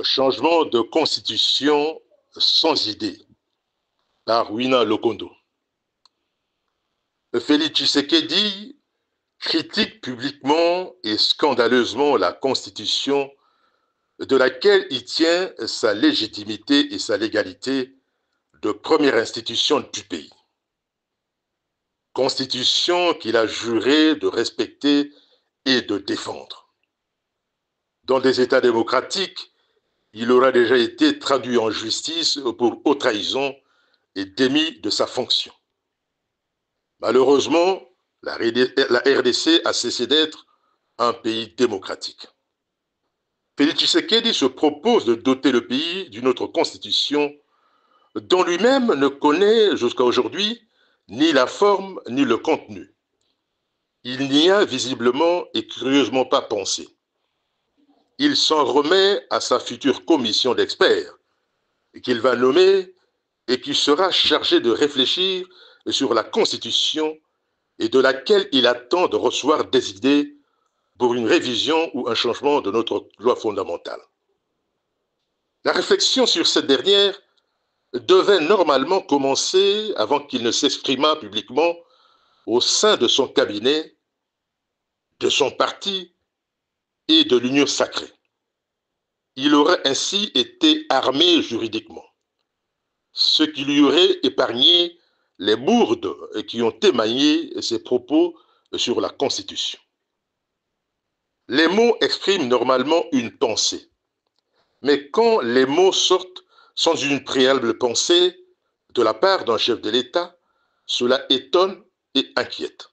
Changement de constitution sans idée par Wina Lokondo. Félix Tshisekedi critique publiquement et scandaleusement la constitution de laquelle il tient sa légitimité et sa légalité de première institution du pays. Constitution qu'il a juré de respecter et de défendre. Dans des États démocratiques, il aura déjà été traduit en justice pour haute trahison et démis de sa fonction. Malheureusement, la RDC a cessé d'être un pays démocratique. Félix Tshisekedi se propose de doter le pays d'une autre constitution dont lui-même ne connaît jusqu'à aujourd'hui ni la forme ni le contenu. Il n'y a visiblement et curieusement pas pensé. Il s'en remet à sa future commission d'experts qu'il va nommer et qui sera chargée de réfléchir sur la Constitution et de laquelle il attend de recevoir des idées pour une révision ou un changement de notre loi fondamentale. La réflexion sur cette dernière devait normalement commencer avant qu'il ne s'exprimât publiquement au sein de son cabinet, de son parti et de l'Union sacrée. Il aurait ainsi été armé juridiquement, ce qui lui aurait épargné les bourdes qui ont émaillé ses propos sur la Constitution. Les mots expriment normalement une pensée, mais quand les mots sortent sans une préalable pensée de la part d'un chef de l'État, cela étonne et inquiète.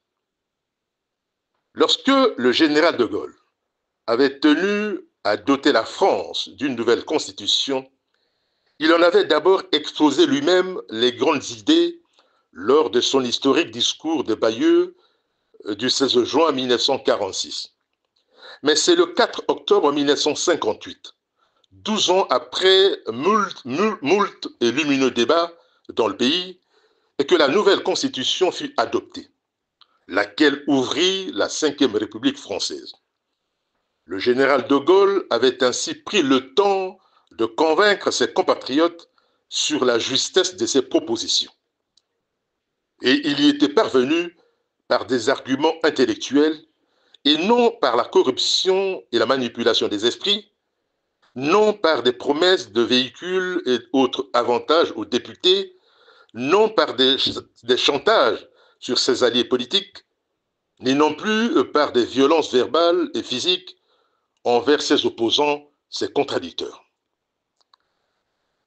Lorsque le général de Gaulle avait tenu à doter la France d'une nouvelle constitution, il en avait d'abord exposé lui-même les grandes idées lors de son historique discours de Bayeux du 16 juin 1946. Mais c'est le 4 octobre 1958, 12 ans après moult et lumineux débats dans le pays, et que la nouvelle constitution fut adoptée, laquelle ouvrit la Ve République française. Le général de Gaulle avait ainsi pris le temps de convaincre ses compatriotes sur la justesse de ses propositions. Et il y était parvenu par des arguments intellectuels et non par la corruption et la manipulation des esprits, non par des promesses de véhicules et autres avantages aux députés, non par des chantages sur ses alliés politiques, ni non plus par des violences verbales et physiques envers ses opposants, ses contradicteurs.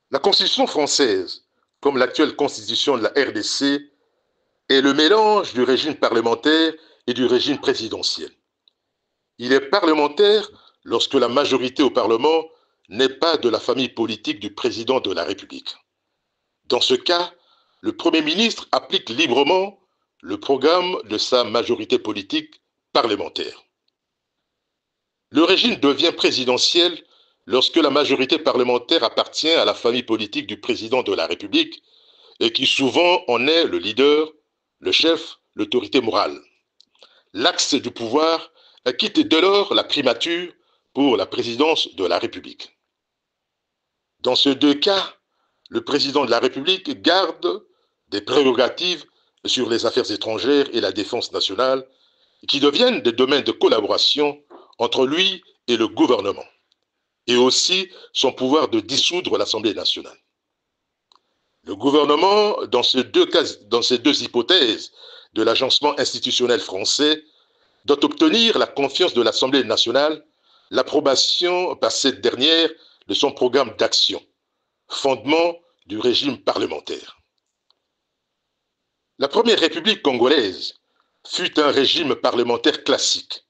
La Constitution française, comme l'actuelle Constitution de la RDC, est le mélange du régime parlementaire et du régime présidentiel. Il est parlementaire lorsque la majorité au Parlement n'est pas de la famille politique du président de la République. Dans ce cas, le Premier ministre applique librement le programme de sa majorité politique parlementaire. Le régime devient présidentiel lorsque la majorité parlementaire appartient à la famille politique du président de la République et qui souvent en est le leader, le chef, l'autorité morale. L'axe du pouvoir quitte dès lors la primature pour la présidence de la République. Dans ces deux cas, le président de la République garde des prérogatives sur les affaires étrangères et la défense nationale qui deviennent des domaines de collaboration entre lui et le gouvernement, et aussi son pouvoir de dissoudre l'Assemblée nationale. Le gouvernement, dans ces deux hypothèses de l'agencement institutionnel français, doit obtenir la confiance de l'Assemblée nationale, l'approbation par cette dernière de son programme d'action, fondement du régime parlementaire. La première République congolaise fut un régime parlementaire classique,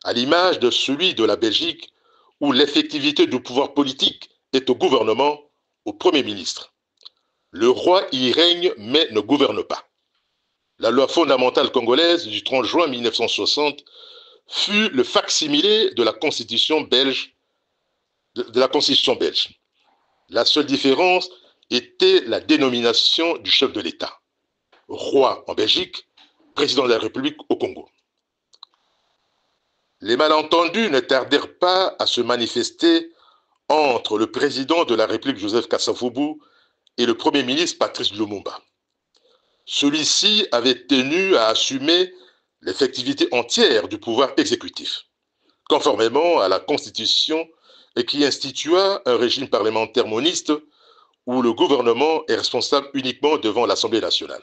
à l'image de celui de la Belgique, où l'effectivité du pouvoir politique est au gouvernement, au Premier ministre. Le roi y règne mais ne gouverne pas. La loi fondamentale congolaise du 30 juin 1960 fut le fac-similé de la Constitution belge. La seule différence était la dénomination du chef de l'État. Roi en Belgique, président de la République au Congo. Les malentendus ne tardèrent pas à se manifester entre le président de la République Joseph Kasavubu et le Premier ministre Patrice Lumumba. Celui-ci avait tenu à assumer l'effectivité entière du pouvoir exécutif, conformément à la Constitution et qui institua un régime parlementaire moniste où le gouvernement est responsable uniquement devant l'Assemblée nationale.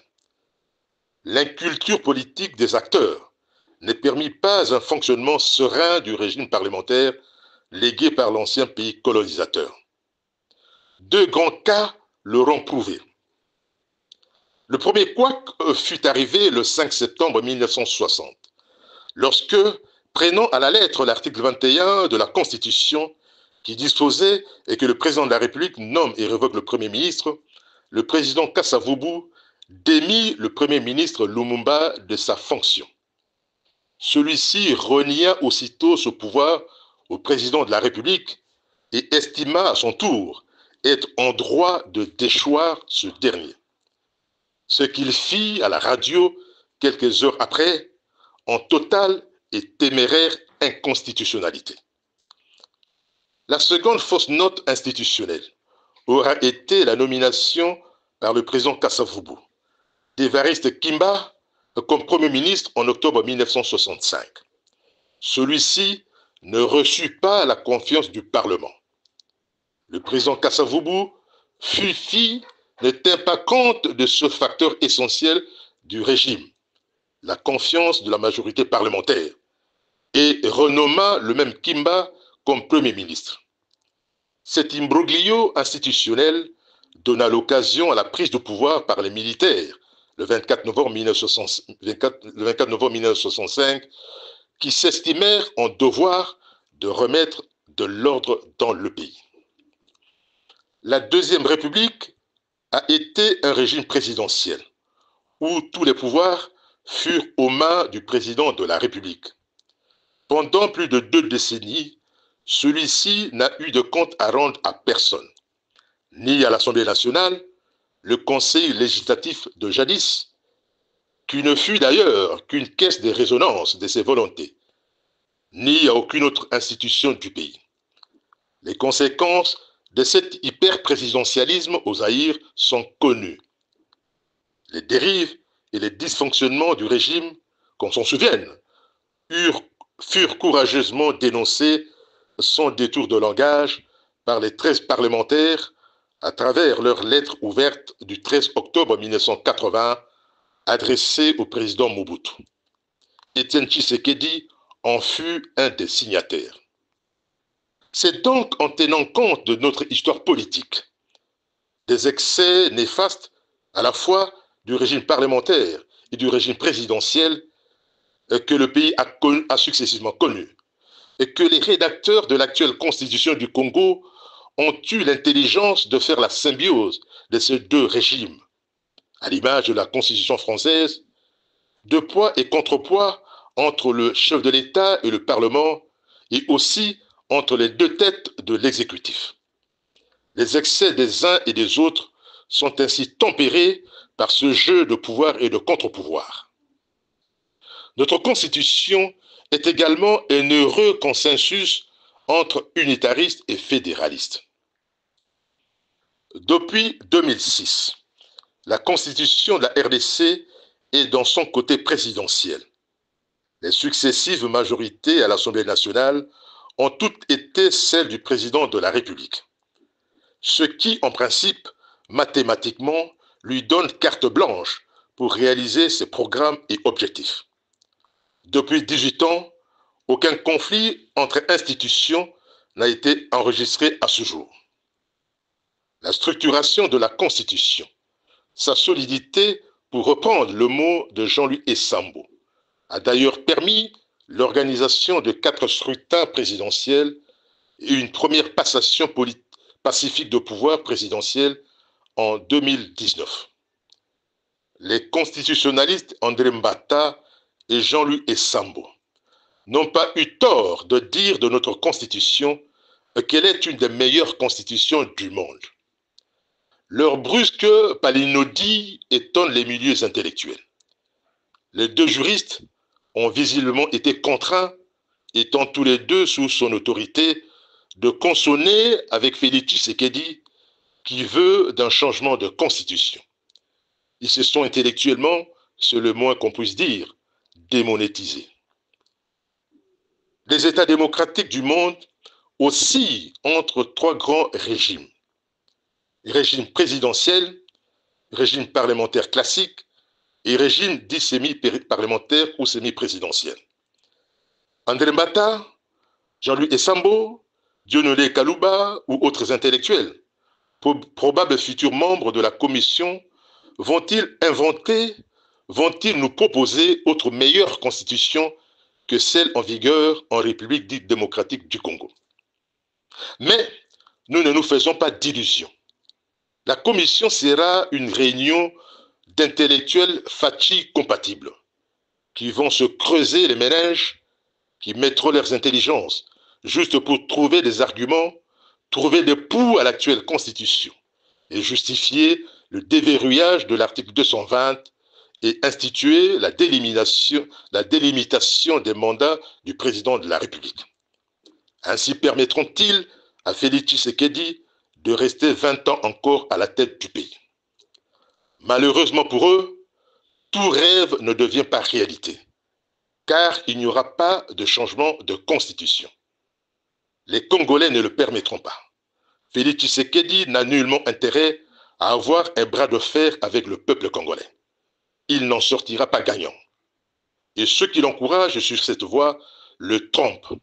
L'inculture politique des acteurs ne permit pas un fonctionnement serein du régime parlementaire légué par l'ancien pays colonisateur. Deux grands cas l'auront prouvé. Le premier couac fut arrivé le 5 septembre 1960, lorsque, prenant à la lettre l'article 21 de la Constitution qui disposait et que le président de la République nomme et révoque le Premier ministre, le président Kasavubu démit le Premier ministre Lumumba de sa fonction. Celui-ci renia aussitôt ce pouvoir au président de la République et estima à son tour être en droit de déchoir ce dernier. Ce qu'il fit à la radio quelques heures après, en totale et téméraire inconstitutionnalité. La seconde fausse note institutionnelle aura été la nomination par le président Kasavubu d'Évariste Kimba comme Premier ministre en octobre 1965. Celui-ci ne reçut pas la confiance du Parlement. Le président Kasavubu ne tint pas compte de ce facteur essentiel du régime, la confiance de la majorité parlementaire, et renomma le même Kimba comme Premier ministre. Cet imbroglio institutionnel donna l'occasion à la prise de pouvoir par les militaires le 24 novembre 1965, qui s'estimèrent en devoir de remettre de l'ordre dans le pays. La Deuxième République a été un régime présidentiel où tous les pouvoirs furent aux mains du président de la République. Pendant plus de 2 décennies, celui-ci n'a eu de compte à rendre à personne, ni à l'Assemblée nationale, le Conseil législatif de jadis, qui ne fut d'ailleurs qu'une caisse de résonance de ses volontés, ni à aucune autre institution du pays. Les conséquences de cet hyper-présidentialisme au Zaïre sont connues. Les dérives et les dysfonctionnements du régime, qu'on s'en souvienne, furent courageusement dénoncés sans détour de langage par les 13 parlementaires à travers leur lettre ouverte du 13 octobre 1980 adressée au président Mobutu. Étienne Tshisekedi en fut un des signataires. C'est donc en tenant compte de notre histoire politique, des excès néfastes à la fois du régime parlementaire et du régime présidentiel que le pays a successivement connu, et que les rédacteurs de l'actuelle constitution du Congo ont eu l'intelligence de faire la symbiose de ces deux régimes, à l'image de la constitution française, de poids et contrepoids entre le chef de l'État et le Parlement, et aussi entre les deux têtes de l'exécutif. Les excès des uns et des autres sont ainsi tempérés par ce jeu de pouvoir et de contre-pouvoir. Notre Constitution est également un heureux consensus entre unitaristes et fédéralistes. Depuis 2006, la Constitution de la RDC est dans son côté présidentiel. Les successives majorités à l'Assemblée nationale ont toutes été celles du président de la République, ce qui, en principe, mathématiquement, lui donne carte blanche pour réaliser ses programmes et objectifs. Depuis 18 ans, aucun conflit entre institutions n'a été enregistré à ce jour. La structuration de la Constitution, sa solidité, pour reprendre le mot de Jean-Louis Essambo, a d'ailleurs permis l'organisation de 4 scrutins présidentiels et une première passation pacifique de pouvoir présidentiel en 2019. Les constitutionnalistes André Mbata et Jean-Louis Essambo n'ont pas eu tort de dire de notre Constitution qu'elle est une des meilleures constitutions du monde. Leur brusque palinodie étonne les milieux intellectuels. Les 2 juristes ont visiblement été contraints, étant tous les 2 sous son autorité, de consonner avec Félix Tshisekedi qui veut d'un changement de constitution. Ils se sont intellectuellement, c'est le moins qu'on puisse dire, démonétisés. Les États démocratiques du monde oscillent entre trois grands régimes. Régime présidentiel, régime parlementaire classique et régime dit semi-parlementaire ou semi-présidentiel. André Mbata, Jean-Louis Essambo, Dieudonné Kalouba ou autres intellectuels, probables futurs membres de la commission, vont-ils nous proposer autre meilleure constitution que celle en vigueur en République dite démocratique du Congo? Mais nous ne nous faisons pas d'illusions. La commission sera une réunion d'intellectuels fachi compatibles qui vont se creuser les méninges, qui mettront leurs intelligences juste pour trouver des arguments, trouver des poux à l'actuelle constitution et justifier le déverrouillage de l'article 220 et instituer la délimitation des mandats du président de la République. Ainsi permettront-ils à Félix Tshisekedi de rester 20 ans encore à la tête du pays. Malheureusement pour eux, tout rêve ne devient pas réalité, car il n'y aura pas de changement de constitution. Les Congolais ne le permettront pas. Félix Tshisekedi n'a nullement intérêt à avoir un bras de fer avec le peuple congolais. Il n'en sortira pas gagnant. Et ceux qui l'encouragent sur cette voie le trompent.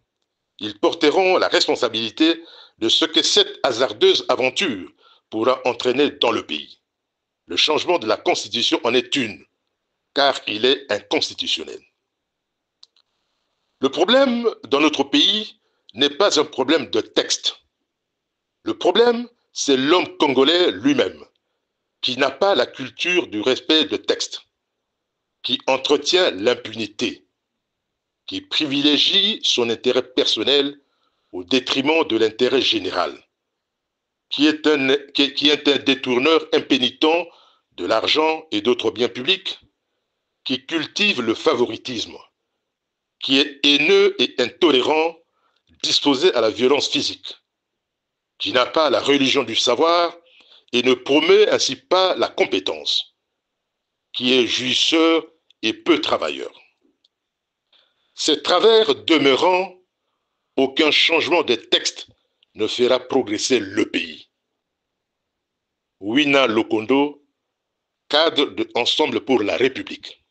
Ils porteront la responsabilité de ce que cette hasardeuse aventure pourra entraîner dans le pays. Le changement de la Constitution en est une, car il est inconstitutionnel. Le problème dans notre pays n'est pas un problème de texte. Le problème, c'est l'homme congolais lui-même, qui n'a pas la culture du respect de texte, qui entretient l'impunité, qui privilégie son intérêt personnel au détriment de l'intérêt général, qui est un détourneur impénitent de l'argent et d'autres biens publics, qui cultive le favoritisme, qui est haineux et intolérant, disposé à la violence physique, qui n'a pas la religion du savoir et ne promeut ainsi pas la compétence, qui est jouisseur et peu travailleur. Ces travers demeurant, aucun changement des textes ne fera progresser le pays. Wina Lokondo, cadre de Ensemble pour la République.